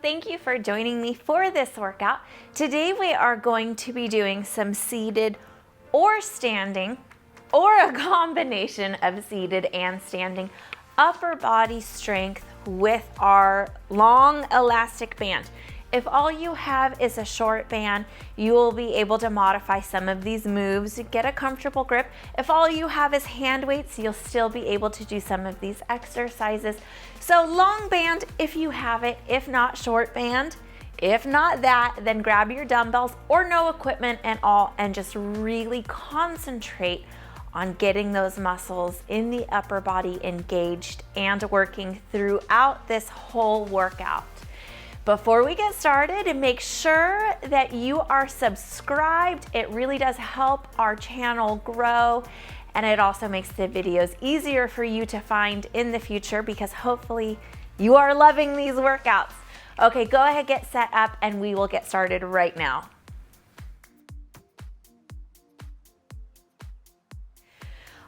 thank you for joining me for this workout. Today we are going to be doing some seated or standing, or a combination of seated and standing upper body strength with our long elastic band. If all you have is a short band, you will be able to modify some of these moves to get a comfortable grip. If all you have is hand weights, you'll still be able to do some of these exercises. So long band if you have it, if not short band. If not that, then grab your dumbbells or no equipment and just really concentrate on getting those muscles in the upper body engaged and working throughout this whole workout. Before we get started, make sure that you are subscribed. It really does help our channel grow, and it also makes the videos easier for you to find in the future because hopefully you are loving these workouts. Okay, go ahead, get set up, and we will get started right now.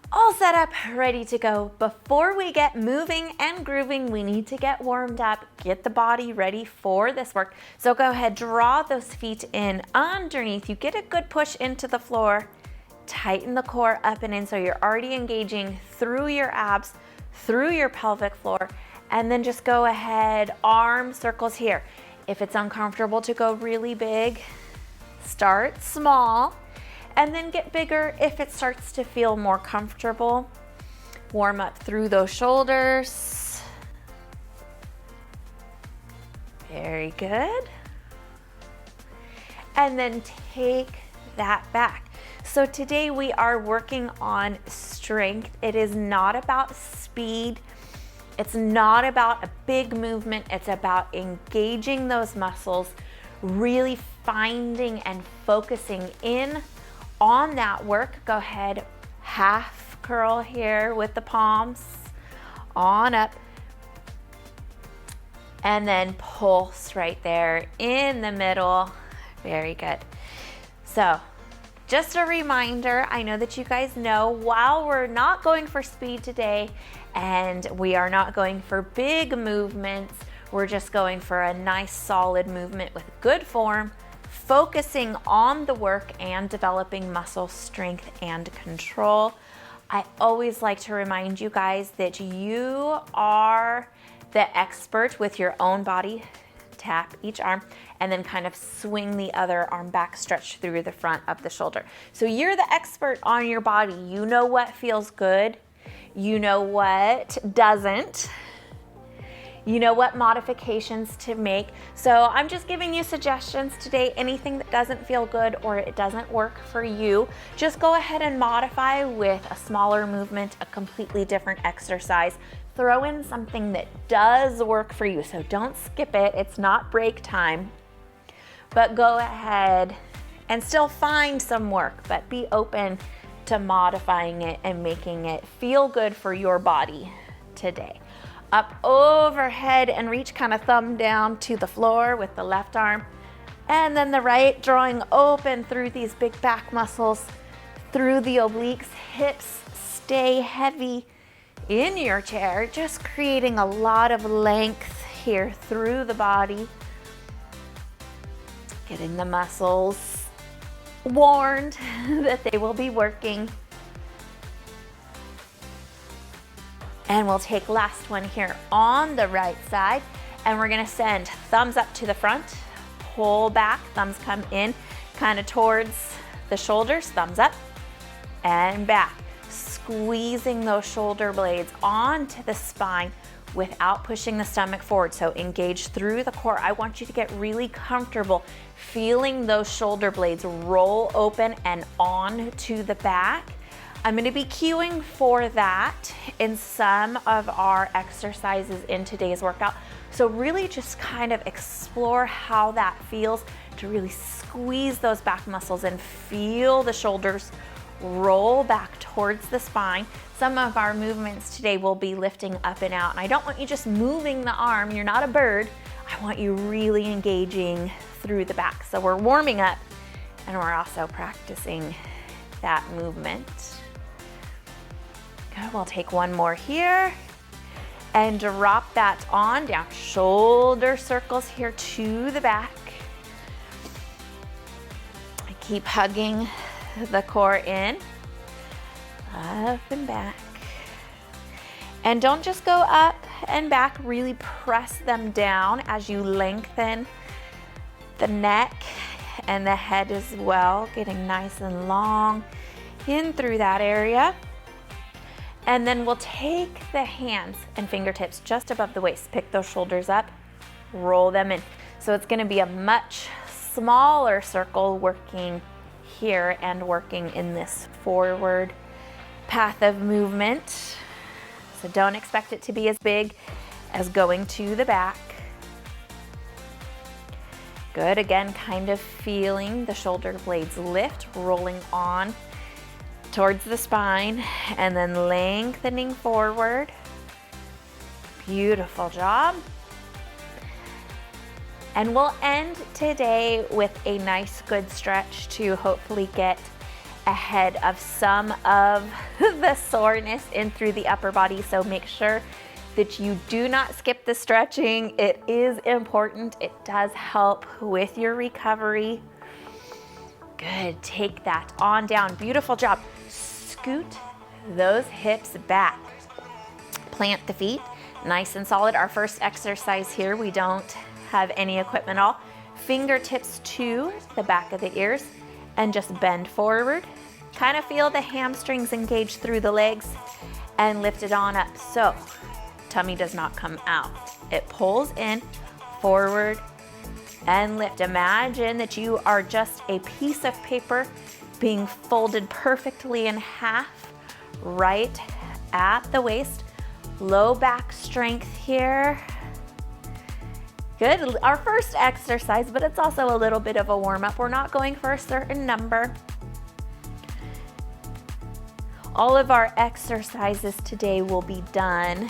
All set up, ready to go. Before we get moving and grooving, we need to get warmed up, get the body ready for this work. So go ahead, draw those feet in underneath you, get a good push into the floor, tighten the core up and in so you're already engaging through your abs, through your pelvic floor, and then just go ahead, arm circles here. If it's uncomfortable to go really big, start small. And then get bigger if it starts to feel more comfortable. Warm up through those shoulders. Very good. And then take that back. So today we are working on strength. It is not about speed. It's not about a big movement. It's about engaging those muscles, really finding and focusing in on that work. Go ahead, half curl here with the palms on up, and then pulse right there in the middle. Very good. So just a reminder, I know that you guys know, while we're not going for speed today and we are not going for big movements, we're just going for a nice solid movement with good form, focusing on the work and developing muscle strength and control. I always like to remind you guys that you are the expert with your own body. Tap each arm and then kind of swing the other arm back, stretch through the front of the shoulder. So you're the expert on your body. You know what feels good. You know what doesn't. You know what modifications to make. So I'm just giving you suggestions today. Anything that doesn't feel good or it doesn't work for you, just go ahead and modify with a smaller movement, a completely different exercise. Throw in something that does work for you. So don't skip it. It's not break time. But go ahead and still find some work, but be open to modifying it and making it feel good for your body today. Up overhead and reach, kind of thumb down to the floor with the left arm, and then the right, drawing open through these big back muscles, through the obliques. Hips stay heavy in your chair, just creating a lot of length here through the body, getting the muscles warned that they will be working. And we'll take last one here on the right side, and we're gonna send thumbs up to the front, pull back, thumbs come in kind of towards the shoulders, thumbs up and back, squeezing those shoulder blades onto the spine without pushing the stomach forward. So engage through the core. I want you to get really comfortable feeling those shoulder blades roll open and on to the back. I'm going to be cueing for that in some of our exercises in today's workout. So really just kind of explore how that feels to really squeeze those back muscles and feel the shoulders roll back towards the spine. Some of our movements today will be lifting up and out. And I don't want you just moving the arm. You're not a bird. I want you really engaging through the back. So we're warming up and we're also practicing that movement. Good, we'll take one more here. and drop that on down. Shoulder circles here to the back. Keep hugging the core in, up and back. And don't just go up and back, really press them down as you lengthen the neck and the head as well, getting nice and long in through that area. And then we'll take the hands and fingertips just above the waist, pick those shoulders up, roll them in. So it's gonna be a much smaller circle working here and working in this forward path of movement. So don't expect it to be as big as going to the back. Good, again, kind of feeling the shoulder blades lift, rolling on towards the spine, and then lengthening forward. Beautiful job. And we'll end today with a nice good stretch to hopefully get ahead of some of the soreness in through the upper body. So make sure that you do not skip the stretching. It is important. It does help with your recovery. Good, take that on down. Beautiful job. Scoot those hips back. Plant the feet nice and solid. Our first exercise here, we don't have any equipment at all. Fingertips to the back of the ears and just bend forward. Kind of feel the hamstrings engage through the legs and lift it on up. So tummy does not come out. It pulls in, forward, and lift. Imagine that you are just a piece of paper being folded perfectly in half right at the waist. Low back strength here. Good, our first exercise, but it's also a little bit of a warm-up. We're not going for a certain number. All of our exercises today will be done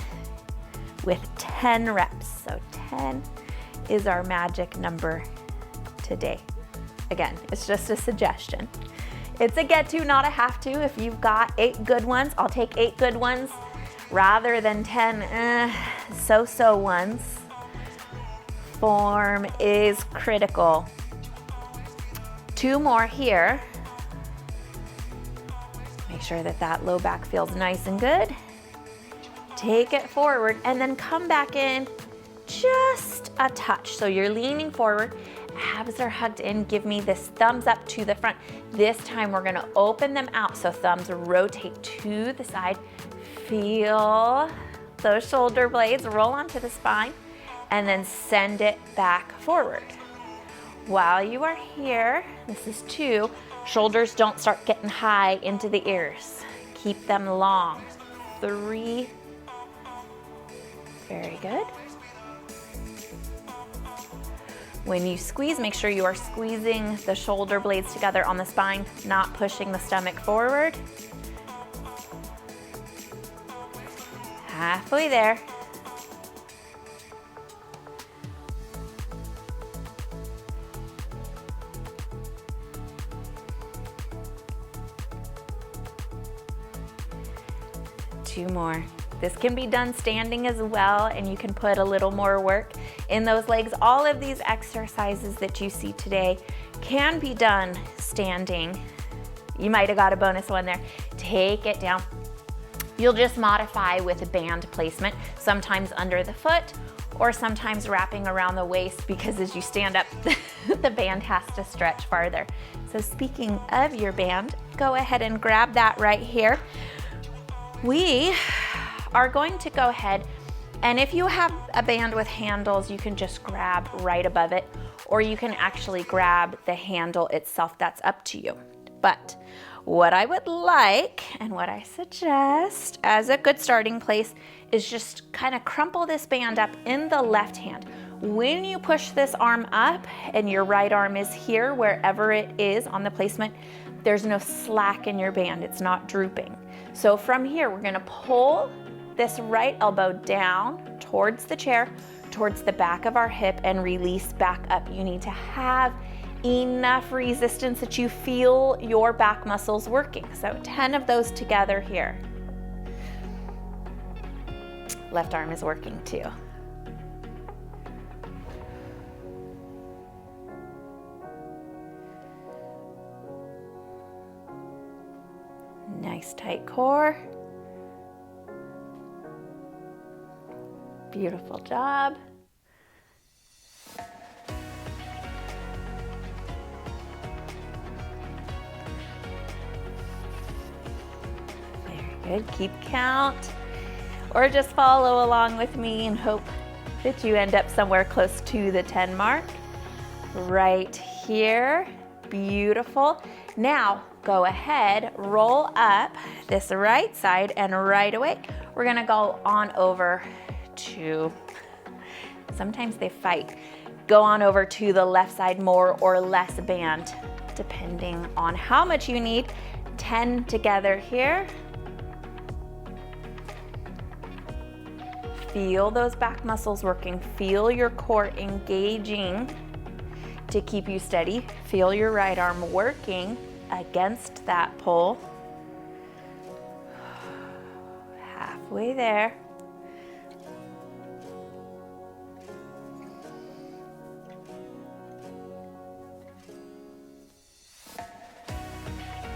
with 10 reps. So 10 is our magic number today. Again, it's just a suggestion. It's a get to, not a have to. If you've got 8 good ones, I'll take 8 good ones rather than 10 so-so ones. Form is critical. 2 more here. Make sure that that low back feels nice and good. Take it forward and then come back in just a touch. So you're leaning forward, abs are hugged in. Give me this thumbs up to the front. This time we're gonna open them out. So thumbs rotate to the side. Feel those shoulder blades roll onto the spine, and then send it back forward. While you are here, this is 2, shoulders don't start getting high into the ears. Keep them long. 3, very good. When you squeeze, make sure you are squeezing the shoulder blades together on the spine, not pushing the stomach forward. Halfway there. Two more. This can be done standing as well, and you can put a little more work in those legs. All of these exercises that you see today can be done standing. You might have got a bonus one there. Take it down. You'll just modify with a band placement, sometimes under the foot or sometimes wrapping around the waist, because as you stand up, the band has to stretch farther. So speaking of your band, go ahead and grab that right here. We are going to go ahead, and if you have a band with handles, you can just grab right above it, or you can actually grab the handle itself. That's up to you. But what I would like, and what I suggest as a good starting place, is just kind of crumple this band up in the left hand. When you push this arm up and your right arm is here, wherever it is on the placement, there's no slack in your band. It's not drooping. So from here, we're gonna pull this right elbow down towards the chair, towards the back of our hip, and release back up. You need to have enough resistance that you feel your back muscles working. So 10 of those together here. left arm is working too. Nice tight core. Beautiful job. Very good. Keep count. Or just follow along with me and hope that you end up somewhere close to the 10 mark. Right here. Beautiful. Now go ahead, roll up this right side, and right away we're gonna go on over to, sometimes they fight, go on over to the left side, more or less band, depending on how much you need. 10 together here. Feel those back muscles working, feel your core engaging to keep you steady. Feel your right arm working against that pull. Halfway there.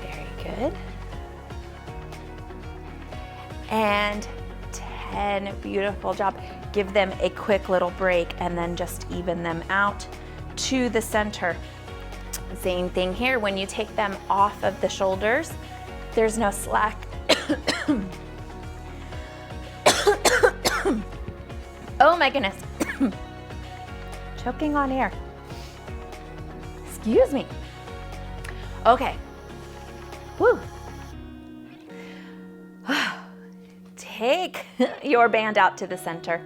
Very good. And 10, beautiful job. Give them a quick little break and then just even them out to the center. Same thing here, when you take them off of the shoulders, there's no slack. Oh my goodness. Choking on air. Excuse me. Okay. Woo. Take your band out to the center.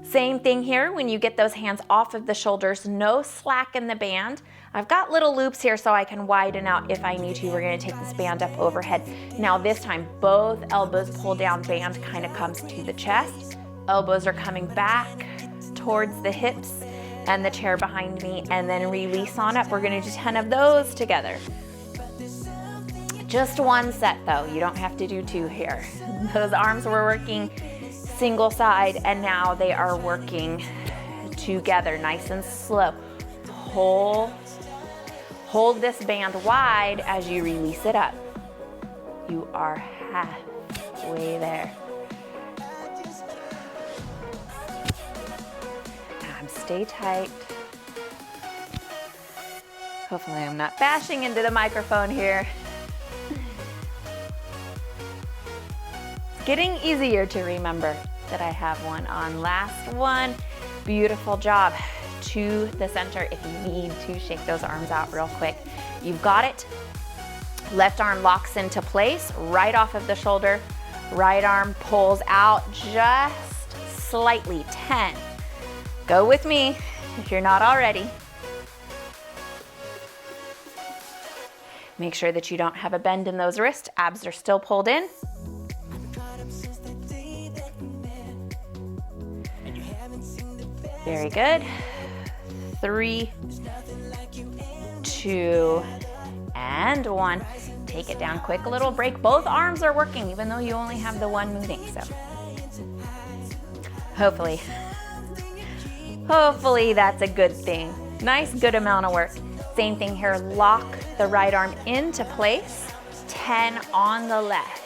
Same thing here, when you get those hands off of the shoulders, no slack in the band. I've got little loops here so I can widen out if I need to. We're gonna take this band up overhead. Now this time, both elbows pull down, band kind of comes to the chest. Elbows are coming back towards the hips and the chair behind me, and then release on up. We're gonna do 10 of those together. Just one set though, you don't have to do 2 here. Those arms were working single side, and now they are working together, nice and slow. Hold this band wide as you release it up. You are halfway there. Stay tight. Hopefully I'm not bashing into the microphone here. It's getting easier to remember that I have one on. Last one. Beautiful job. To the center if you need to shake those arms out real quick. You've got it. Left arm locks into place right off of the shoulder. Right arm pulls out just slightly. 10. Go with me if you're not already. Make sure that you don't have a bend in those wrists. Abs are still pulled in. Very good. 3, 2, and 1. Take it down, quick little break. Both arms are working even though you only have the one moving, so hopefully that's a good thing. Nice, good amount of work. Same thing here, lock the right arm into place. 10 on the left.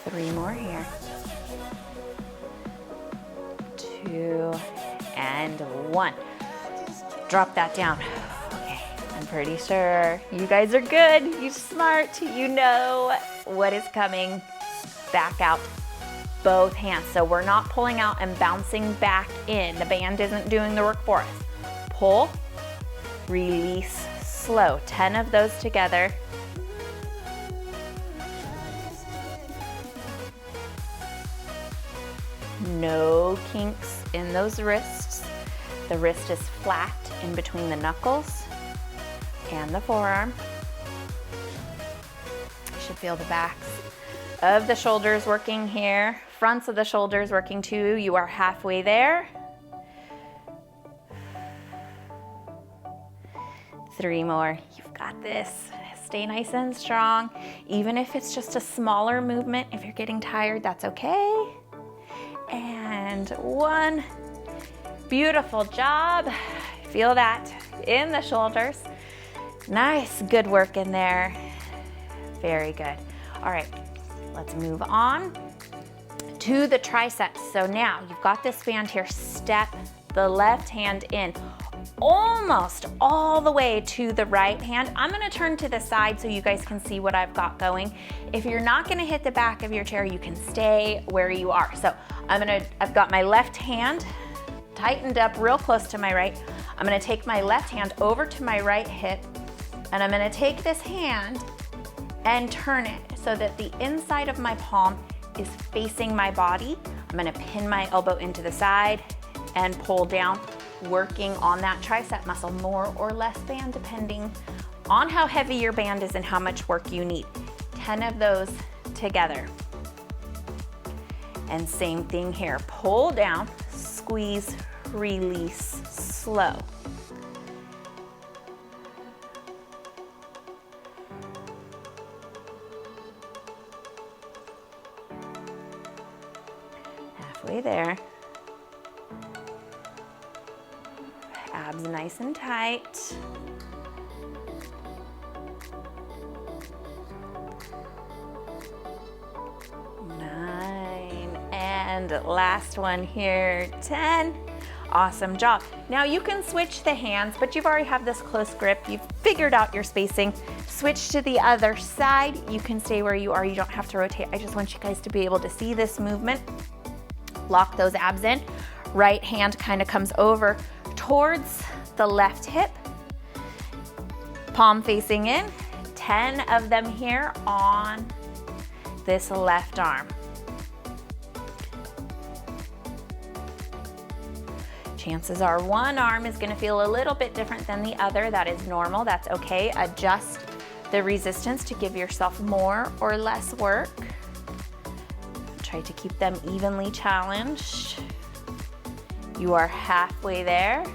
Three more here. 2 and 1. Drop that down. Okay, I'm pretty sure you guys are good. You're smart. You know what is coming. Back out both hands. So we're not pulling out and bouncing back in. The band isn't doing the work for us. Pull, release, slow. 10 of those together. No kinks in those wrists. The wrist is flat in between the knuckles and the forearm. You should feel the backs of the shoulders working here. fronts of the shoulders working too. You are halfway there. 3 more. You've got this. Stay nice and strong. Even if it's just a smaller movement, if you're getting tired, that's okay. And 1. Beautiful job. Feel that in the shoulders. Nice, good work in there. Very good. All right, let's move on to the triceps. So now you've got this band here. Step the left hand in almost all the way to the right hand. I'm gonna turn to the side so you guys can see what I've got going. If you're not gonna hit the back of your chair, you can stay where you are. So I've got my left hand tightened up real close to my right. I'm gonna take my left hand over to my right hip, and I'm gonna take this hand and turn it so that the inside of my palm is facing my body. I'm gonna pin my elbow into the side and pull down, working on that tricep muscle, more or less band depending on how heavy your band is and how much work you need. 10 of those together. And same thing here, pull down, squeeze, release, slow. Halfway there. Abs nice and tight. Nine, and last one here, 10. Awesome job. Now you can switch the hands, but you've already have this close grip. You've figured out your spacing. Switch to the other side. You can stay where you are. You don't have to rotate. I just want you guys to be able to see this movement. Lock those abs in. Right hand kind of comes over towards the left hip. Palm facing in. 10 of them here on this left arm. Chances are one arm is going to feel a little bit different than the other. That is normal. That's okay. Adjust the resistance to give yourself more or less work. Try to keep them evenly challenged. You are halfway there.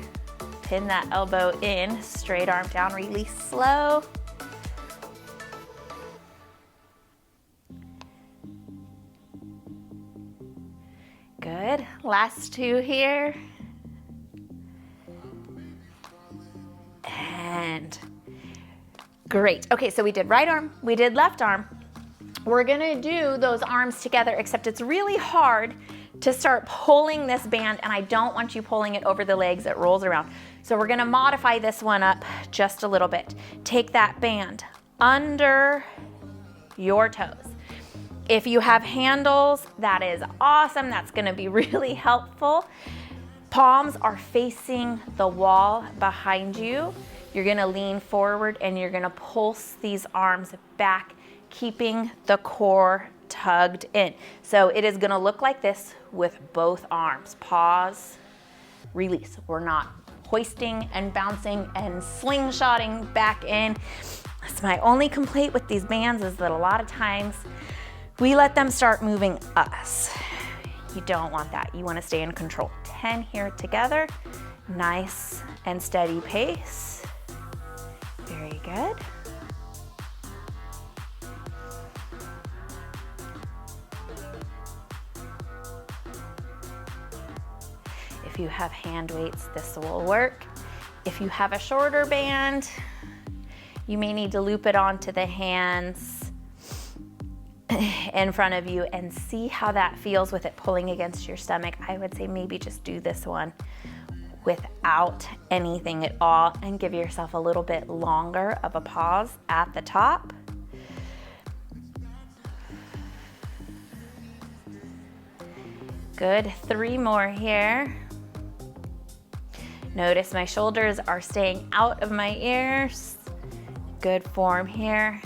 Pin that elbow in, straight arm down, release slow. Good. Last 2 here. And great. Okay, so we did right arm, we did left arm. We're gonna do those arms together, except it's really hard to start pulling this band, and I don't want you pulling it over the legs. It rolls around. So we're gonna modify this one up just a little bit. Take that band under your toes. If you have handles, that is awesome. That's gonna be really helpful. Palms are facing the wall behind you. You're gonna lean forward and you're gonna pulse these arms back, keeping the core tugged in. So it is gonna look like this with both arms. Pause, release. We're not hoisting and bouncing and slingshotting back in. That's my only complaint with these bands, is that a lot of times we let them start moving us. You don't want that. You wanna stay in control. 10 here together. Nice and steady pace. Very good. If you have hand weights, this will work. If you have a shorter band, you may need to loop it onto the hands in front of you and see how that feels with it pulling against your stomach. I would say maybe just do this one without anything at all and give yourself a little bit longer of a pause at the top. Good, 3 more here. Notice my shoulders are staying out of my ears. Good form here.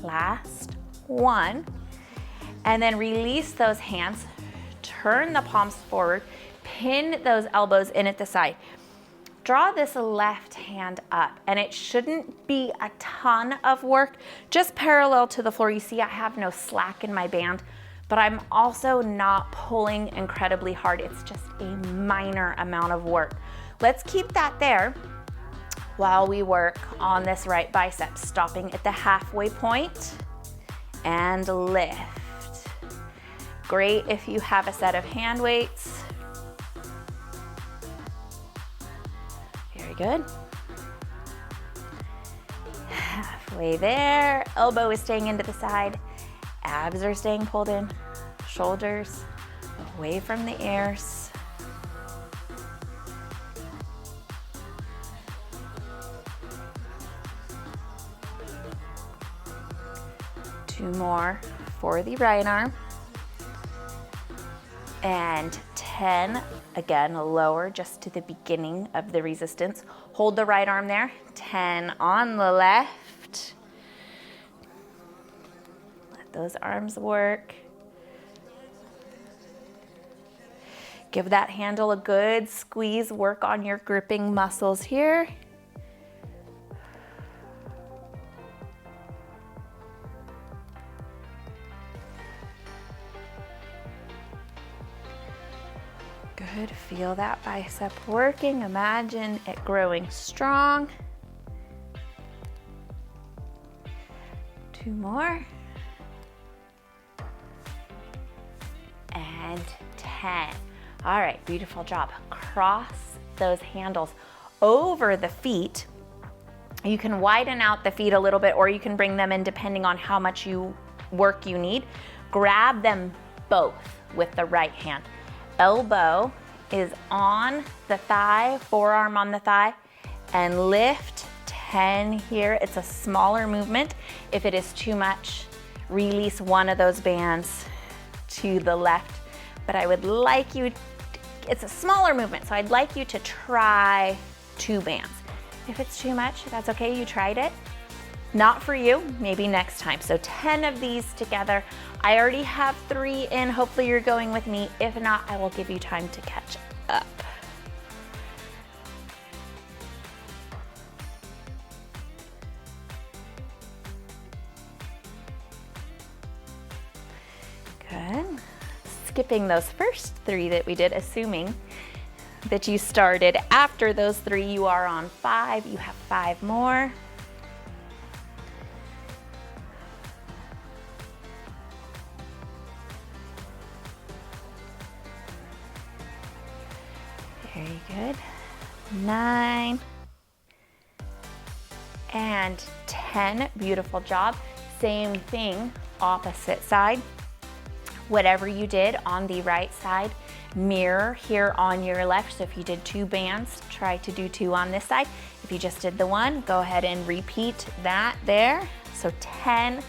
Last 1. And then release those hands. Turn the palms forward. Pin those elbows in at the side. Draw this left hand up, and it shouldn't be a ton of work, just parallel to the floor. You see I have no slack in my band, but I'm also not pulling incredibly hard. It's just a minor amount of work. Let's keep that there while we work on this right bicep, stopping at the halfway point and lift. Great if you have a set of hand weights. Very good. Halfway there, elbow is staying into the side, abs are staying pulled in, shoulders away from the ears. Two more for the right arm. And 10, again, lower just to the beginning of the resistance. Hold the right arm there. 10 on the left. Let those arms work. Give that handle a good squeeze. Work on your gripping muscles here. Good, feel that bicep working. Imagine it growing strong. Two more. And 10. All right, beautiful job. Cross those handles over the feet. You can widen out the feet a little bit, or you can bring them in depending on how much work you need. Grab them both with the right hand. Elbow is on the thigh, forearm on the thigh, and lift 10 here. It's a smaller movement. If it is too much, release one of those bands to the left. But I would like you, it's a smaller movement, so I'd like you to try 2 bands. If it's too much, that's okay, you tried it. Not for you, maybe next time. So 10 of these together. I already have 3 in, hopefully you're going with me. If not, I will give you time to catch up. Good. Skipping those first 3 that we did, assuming that you started after those 3, you are on 5, you have 5 more. Very good. 9 and 10. Beautiful job. Same thing, opposite side. Whatever you did on the right side, mirror here on your left. So if you did 2 bands, try to do 2 on this side. If you just did the 1, go ahead and repeat that there. So 10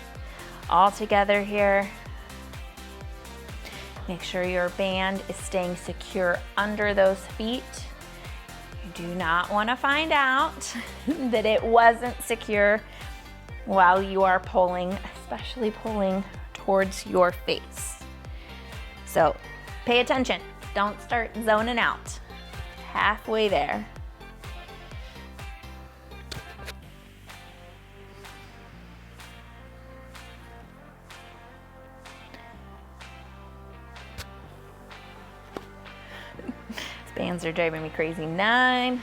all together here. Make sure your band is staying secure under those feet. You do not want to find out that it wasn't secure while you are pulling, especially pulling towards your face. So pay attention. Don't start zoning out. Halfway there. Bands are driving me crazy. 9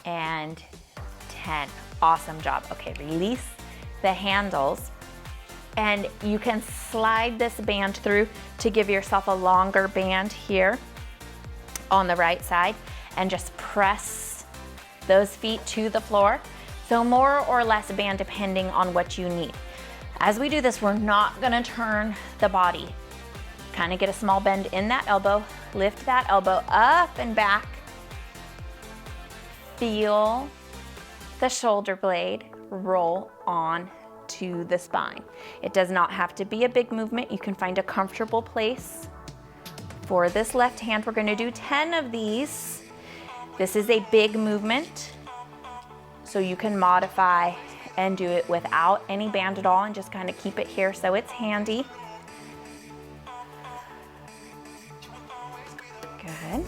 and 10. Awesome job. Okay, release the handles, and you can slide this band through to give yourself a longer band here on the right side, and just press those feet to the floor. So more or less band depending on what you need. As we do this, we're not gonna turn the body. Kind of get a small bend in that elbow, lift that elbow up and back. Feel the shoulder blade roll on to the spine. It does not have to be a big movement. You can find a comfortable place. For this left hand, we're going to do 10 of these. This is a big movement, so you can modify and do it without any band at all and just kind of keep it here so it's handy. Good.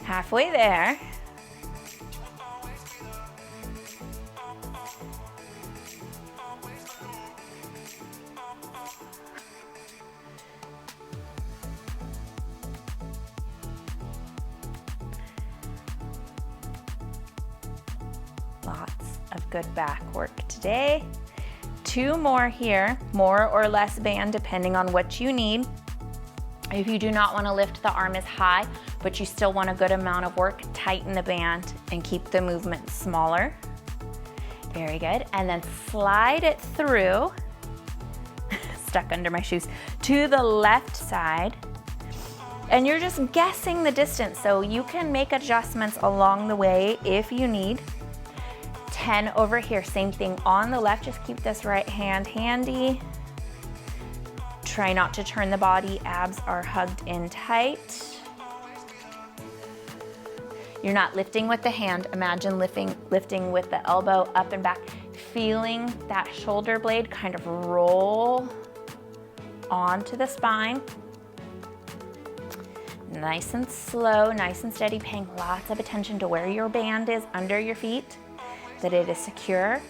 Halfway there. Lots of good back work today. 2 more here, more or less band depending on what you need. If you do not want to lift the arm as high, but you still want a good amount of work, tighten the band and keep the movement smaller. Very good. And then slide it through, stuck under my shoes, to the left side. And you're just guessing the distance, so you can make adjustments along the way if you need. 10 over here, same thing on the left, just keep this right hand handy. Try not to turn the body, abs are hugged in tight. You're not lifting with the hand, imagine lifting with the elbow up and back, feeling that shoulder blade kind of roll onto the spine. Nice and slow, nice and steady, paying lots of attention to where your band is under your feet, that it is secure,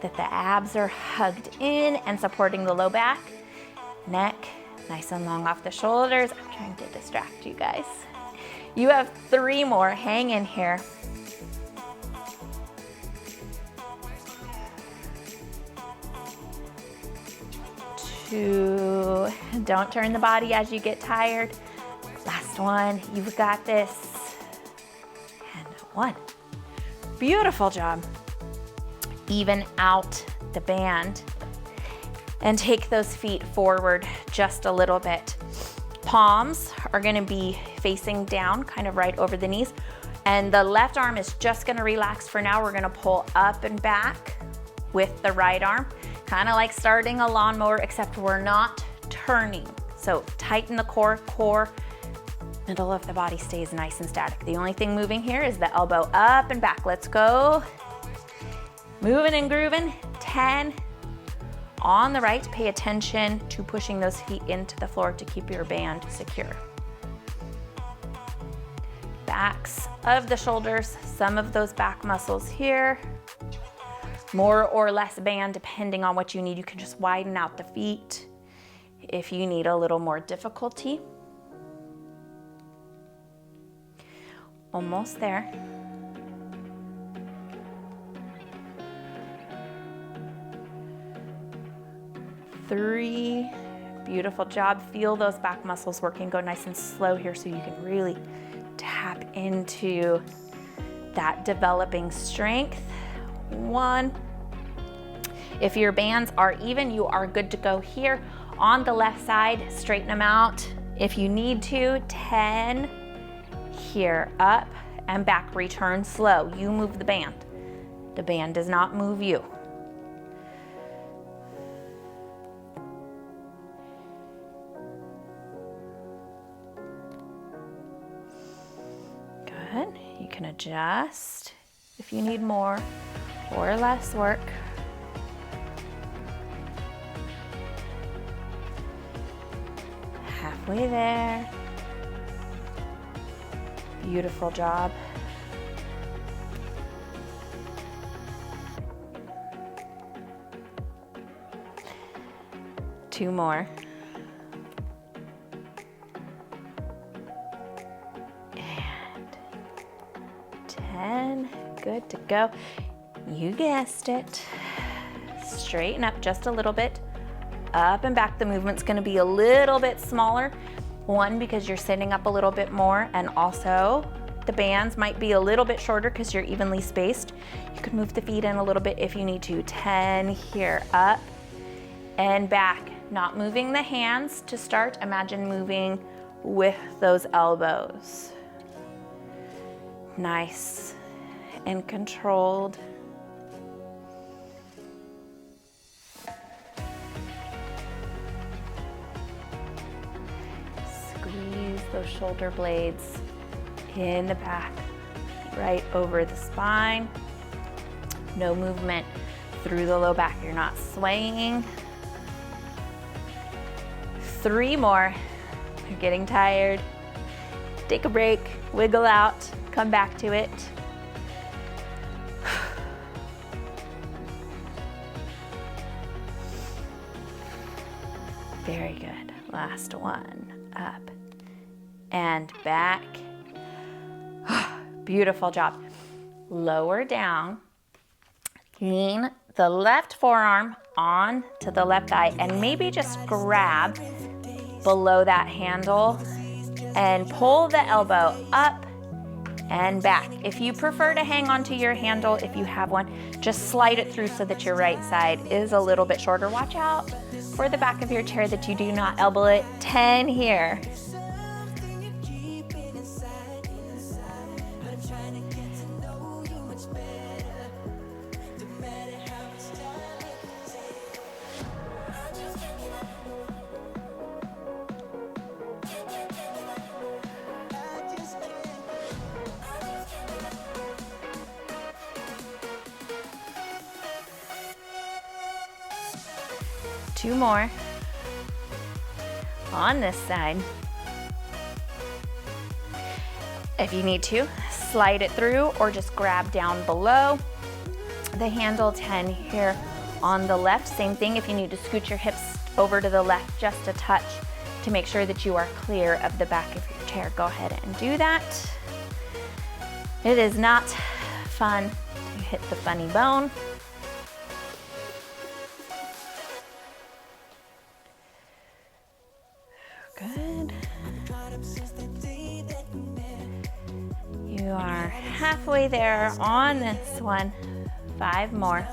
that the abs are hugged in and supporting the low back. Neck, nice and long off the shoulders. I'm trying to distract you guys. You have 3 more, hang in here. 2, don't turn the body as you get tired. Last one, you've got this. And 1. Beautiful job. Even out the band and take those feet forward just a little bit. Palms are gonna be facing down, kind of right over the knees. And the left arm is just gonna relax for now. We're gonna pull up and back with the right arm, kind of like starting a lawnmower, except we're not turning. So tighten the core, middle of the body stays nice and static. The only thing moving here is the elbow up and back. Let's go. Moving and grooving. 10. On the right, pay attention to pushing those feet into the floor to keep your band secure. Backs of the shoulders, some of those back muscles here. More or less band depending on what you need. You can just widen out the feet if you need a little more difficulty. Almost there. 3, beautiful job. Feel those back muscles working. Go nice and slow here so you can really tap into that developing strength. 1. If your bands are even, you are good to go here. On the left side, straighten them out if you need to. 10. Here, up and back, return slow. You move the band. The band does not move you. Good. You can adjust if you need more or less work. Halfway there. Beautiful job. Two more. And 10. Good to go. You guessed it. Straighten up just a little bit. Up and back. The movement's going to be a little bit smaller. 1, because you're sitting up a little bit more, and also the bands might be a little bit shorter because you're evenly spaced. You can move the feet in a little bit if you need to. 10 here, up and back. Not moving the hands to start. Imagine moving with those elbows. Nice and controlled. Squeeze those shoulder blades in the back, right over the spine. No movement through the low back. You're not swaying. 3 more. You're getting tired. Take a break, wiggle out, come back to it. Very good. Last one. Up and back. Beautiful job. Lower down Lean the left forearm on to the left thigh and maybe just grab below that handle and pull the elbow up and back. If you prefer to hang onto your handle, if you have one, just slide it through so that your right side is a little bit shorter. Watch out for the back of your chair that you do not elbow it. 10 here. Two more on this side. If you need to, slide it through or just grab down below the handle. 10 here on the left. Same thing if you need to scoot your hips over to the left just a touch to make sure that you are clear of the back of your chair. Go ahead and do that. It is not fun to hit the funny bone. Good. You are halfway there on this one. 5 more.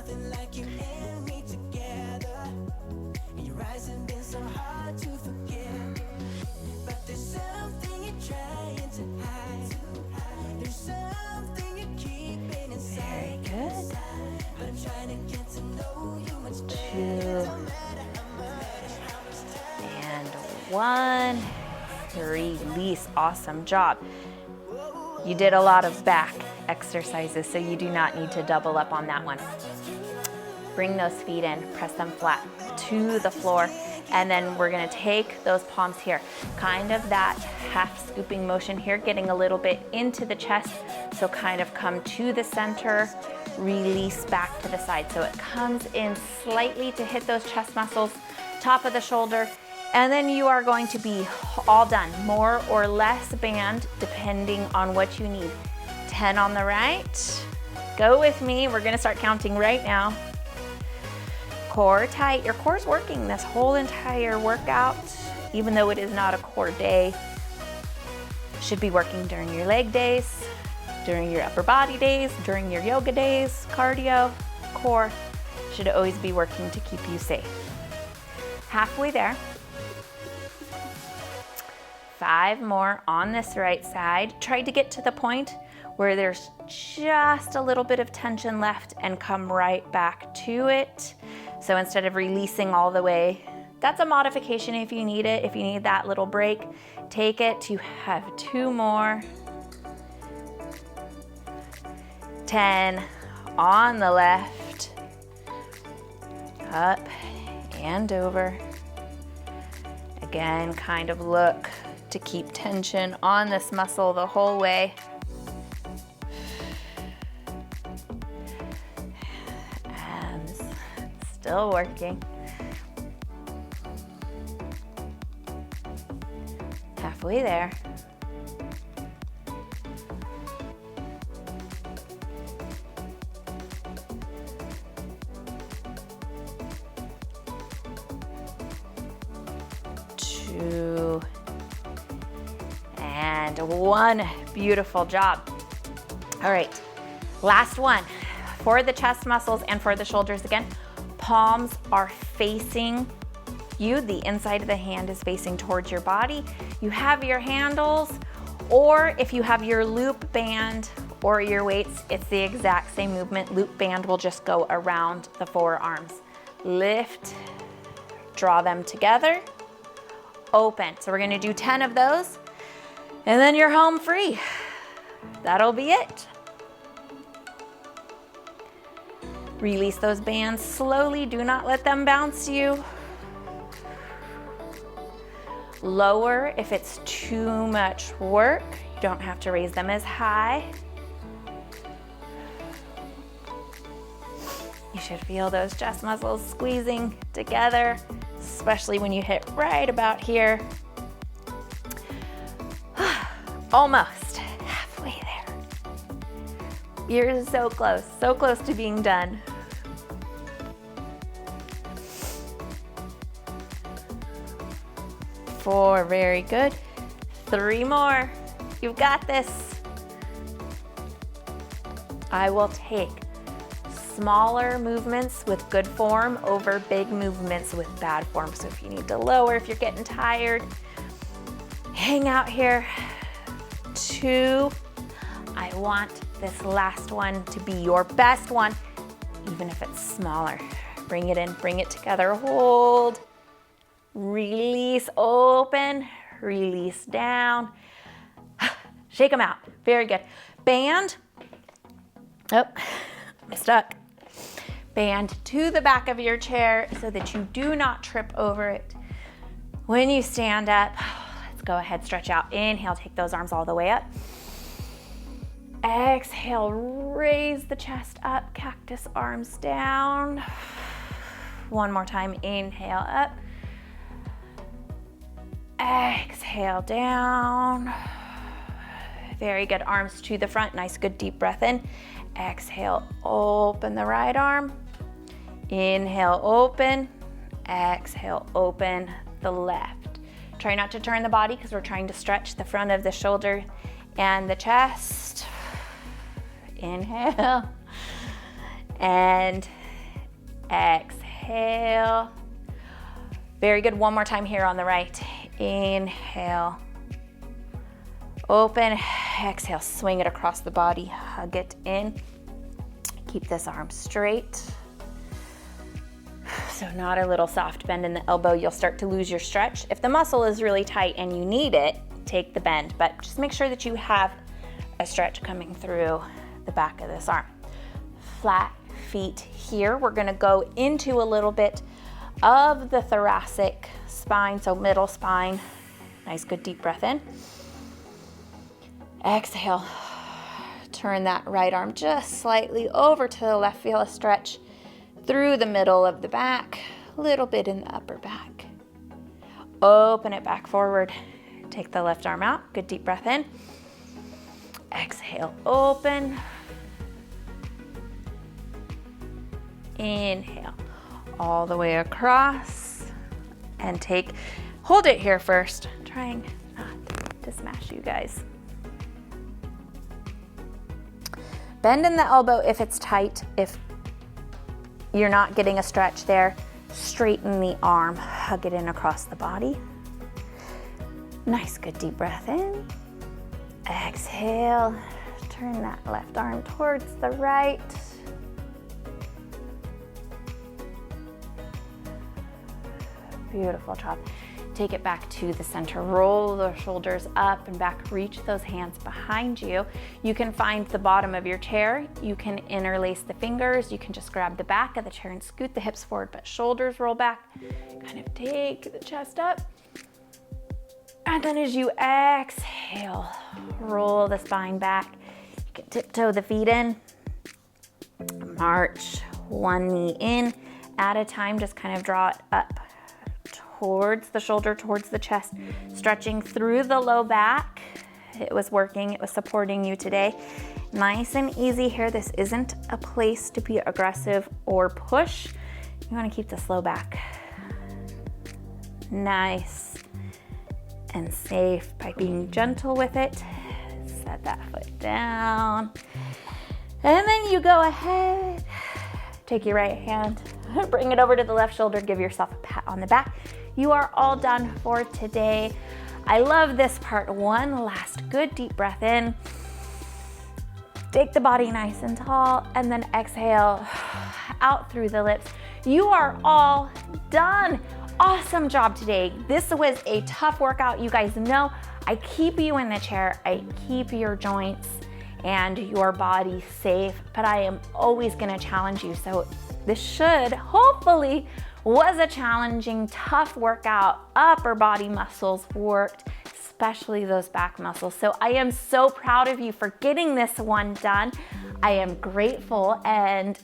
Very good. 2 and 1. Release. Awesome job. You did a lot of back exercises, so you do not need to double up on that one. Bring those feet in, press them flat to the floor, and then we're gonna take those palms here. Kind of that half scooping motion here, getting a little bit into the chest. So kind of come to the center, release back to the side. So it comes in slightly to hit those chest muscles, top of the shoulder, and then you are going to be all done. More or less band, depending on what you need. 10 on the right. Go with me. We're gonna start counting right now. Core tight. Your core's working this whole entire workout, even though it is not a core day. Should be working during your leg days, during your upper body days, during your yoga days, cardio. Core should always be working to keep you safe. Halfway there. 5 more on this right side. Try to get to the point where there's just a little bit of tension left and come right back to it. So instead of releasing all the way, that's a modification if you need it. If you need that little break, take it. You have 2 more. 10 on the left. Up and over. Again, kind of look to keep tension on this muscle the whole way. And still working. Halfway there. Two. And 1. Beautiful job. All right, last one. For the chest muscles and for the shoulders again, palms are facing you. The inside of the hand is facing towards your body. You have your handles, or if you have your loop band or your weights, it's the exact same movement. Loop band will just go around the forearms. Lift, draw them together, open. So we're gonna do 10 of those, and then you're home free. That'll be it. Release those bands slowly. Do not let them bounce you. Lower if it's too much work. You don't have to raise them as high. You should feel those chest muscles squeezing together, especially when you hit right about here. Almost halfway there. You're so close to being done. 4, very good. 3 more. You've got this. I will take smaller movements with good form over big movements with bad form. So if you need to lower, if you're getting tired, hang out here. 2. I want this last one to be your best one, even if it's smaller. Bring it in, bring it together, hold, release, open, release down, shake them out, very good. Band, oh, I'm stuck. Band to the back of your chair so that you do not trip over it. When you stand up, let's go ahead, stretch out. Inhale, take those arms all the way up. Exhale, raise the chest up, cactus arms down. One more time, inhale up. Exhale down. Very good, arms to the front, nice good deep breath in. Exhale, open the right arm. Inhale, open. Exhale, open the left. Try not to turn the body because we're trying to stretch the front of the shoulder and the chest. Inhale and exhale. Very good. One more time here on the right. Inhale, open, exhale, swing it across the body, hug it in. Keep this arm straight. So not a little soft bend in the elbow, you'll start to lose your stretch. If the muscle is really tight and you need it, take the bend, but just make sure that you have a stretch coming through the back of this arm. Flat feet here. We're gonna go into a little bit of the thoracic spine, so middle spine. Nice, good deep breath in. Exhale, turn that right arm just slightly over to the left. Feel a stretch through the middle of the back, a little bit in the upper back. Open it back forward. Take the left arm out, good deep breath in. Exhale, open. Inhale, all the way across and hold it here first. Trying not to smash you guys. Bend in the elbow if it's tight. If you're not getting a stretch there, straighten the arm, hug it in across the body. Nice, good deep breath in. Exhale, turn that left arm towards the right. Beautiful job. Take it back to the center. Roll the shoulders up and back. Reach those hands behind you. You can find the bottom of your chair. You can interlace the fingers. You can just grab the back of the chair and scoot the hips forward, but shoulders roll back. Kind of take the chest up. And then as you exhale, roll the spine back. You can tiptoe the feet in. March one knee in at a time. Just kind of draw it up towards the shoulder, towards the chest, stretching through the low back. It was working, it was supporting you today. Nice and easy here. This isn't a place to be aggressive or push. You want to keep this low back nice and safe by being gentle with it. Set that foot down. And then you go ahead, take your right hand, bring it over to the left shoulder, give yourself a pat on the back. You are all done for today. I love this part. One last good deep breath in. Take the body nice and tall, and then exhale out through the lips. You are all done. Awesome job today. This was a tough workout. You guys know I keep you in the chair. I keep your joints and your body safe, but I am always gonna challenge you. So this should hopefully was a challenging, tough workout. Upper body muscles worked, especially those back muscles. So I am so proud of you for getting this one done. I am grateful and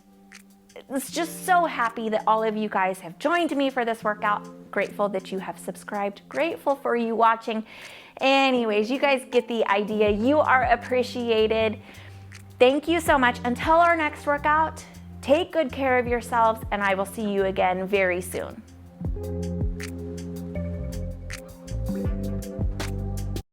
it's just so happy that all of you guys have joined me for this workout. Grateful that you have subscribed. Grateful for you watching. Anyways, you guys get the idea. You are appreciated. Thank you so much. Until our next workout, take good care of yourselves, and I will see you again very soon.